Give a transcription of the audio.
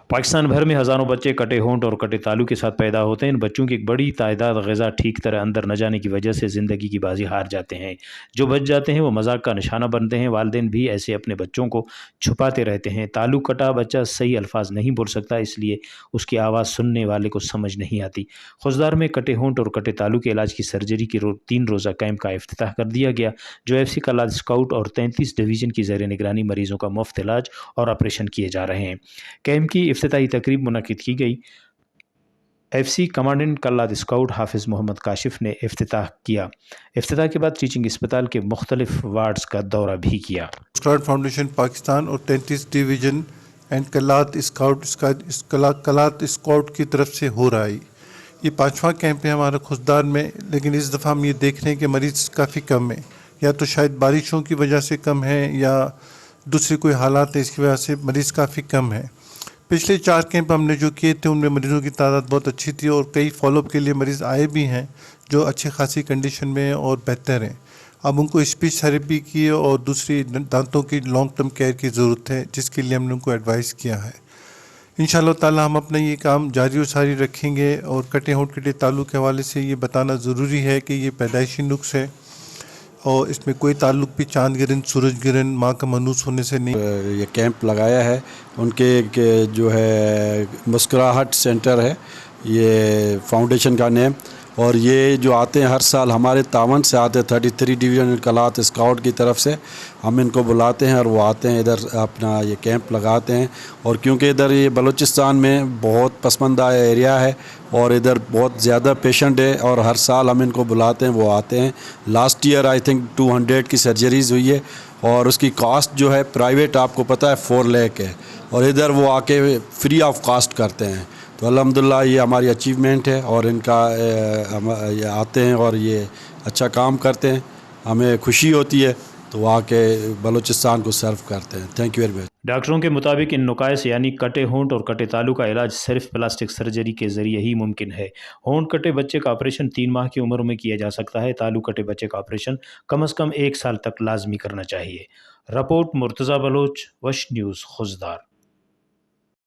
پاکستان بھر میں ہزاروں بچے کٹے ہونٹ اور کٹے تالو کے ساتھ پیدا ہوتے ہیں۔ ان بچوں کی ایک بڑی تعداد غذا ٹھیک طرح اندر نہ جانے کی وجہ سے زندگی کی بازی ہار جاتے ہیں۔ جو بچ جاتے ہیں وہ مذاق کا نشانہ بنتے ہیں۔ والدین بھی ایسے اپنے بچوں کو چھپاتے رہتے ہیں۔ تالو کٹا بچہ صحیح الفاظ نہیں بول سکتا، اس لیے اس کی آواز سننے والے کو سمجھ نہیں آتی۔ خوزدار میں کٹے ہونٹ اور کٹے تالو کے علاج کی سرجری کے 3 روزہ کیمپ کا افتتاح کر دیا گیا، جو FCC کلات اسکاؤٹ اور 33 ڈویژن کی زیر نگرانی مریضوں کا مفت علاج اور آپریشن کیے جا رہے ہیں۔ کیمپ کی افتتاحی تقریب منعقد کی گئی۔ FCC کمانڈنٹ کلات اسکاؤٹ حافظ محمد کاشف نے افتتاح کیا۔ افتتاح کے بعد ٹیچنگ اسپتال کے مختلف وارڈز کا دورہ بھی کیا۔ اسکاؤٹ فاؤنڈیشن پاکستان اور 33 ڈویژن اینڈ کلات اسکاؤٹ کی طرف سے ہو رہا ہے۔ یہ 5واں کیمپ ہے ہمارا خوزدار میں، لیکن اس دفعہ ہم یہ دیکھ رہے ہیں کہ مریض کافی کم ہیں، یا تو شاید بارشوں کی وجہ سے کم ہیں یا دوسرے کوئی حالات ہیں، اس کی وجہ سے مریض کافی کم ہیں۔ پچھلے 4 کیمپ ہم نے جو کیے تھے ان میں مریضوں کی تعداد بہت اچھی تھی، اور کئی فالو اپ کے لیے مریض آئے بھی ہیں جو اچھی خاصی کنڈیشن میں ہیں اور بہتر ہیں۔ اب ان کو اسپیچ تھیراپی کی اور دوسری دانتوں کی لانگ ٹرم کیئر کی ضرورت ہے، جس کے لیے ہم نے ان کو ایڈوائز کیا ہے۔ انشاءاللہ تعالی ہم اپنا یہ کام جاری و ساری رکھیں گے، اور کٹے ہونٹ کٹے تالو کے حوالے سے یہ بتانا ضروری ہے کہ یہ پیدائشی نقص ہے، اور اس میں کوئی تعلق بھی چاند گرہن، سورج گرہن، ماں کا منوس ہونے سے نہیں۔ یہ کیمپ لگایا ہے ان کے جو ہے مسکراہٹ سینٹر ہے یہ فاؤنڈیشن کا نیم، اور یہ جو آتے ہیں ہر سال ہمارے تعاون سے آتے ہیں 33 ڈویژن کلات اسکاؤٹ کی طرف سے، ہم ان کو بلاتے ہیں اور وہ آتے ہیں ادھر اپنا یہ کیمپ لگاتے ہیں۔ اور کیونکہ ادھر یہ بلوچستان میں بہت پسماندہ ایریا ہے اور ادھر بہت زیادہ پیشنٹ ہے، اور ہر سال ہم ان کو بلاتے ہیں، وہ آتے ہیں۔ لاسٹ ایئر آئی تھنک 200 کی سرجریز ہوئی ہے، اور اس کی کاسٹ جو ہے پرائیویٹ آپ کو پتہ ہے 4 لاکھ ہے، اور ادھر وہ آ کے فری آف کاسٹ کرتے ہیں۔ تو الحمدللہ یہ ہماری اچیومنٹ ہے، اور ان کا یہ آتے ہیں اور یہ اچھا کام کرتے ہیں، ہمیں خوشی ہوتی ہے تو وہ آ کے بلوچستان کو سرو کرتے ہیں۔ Thank you very much. ڈاکٹروں کے مطابق ان نقائص یعنی کٹے ہونٹ اور کٹے تالو کا علاج صرف پلاسٹک سرجری کے ذریعے ہی ممکن ہے۔ ہونٹ کٹے بچے کا آپریشن 3 ماہ کی عمر میں کیا جا سکتا ہے۔ تالو کٹے بچے کا آپریشن کم از کم 1 سال تک لازمی کرنا چاہیے۔ رپورٹ مرتضیٰ بلوچ، وش نیوز، خوزدار۔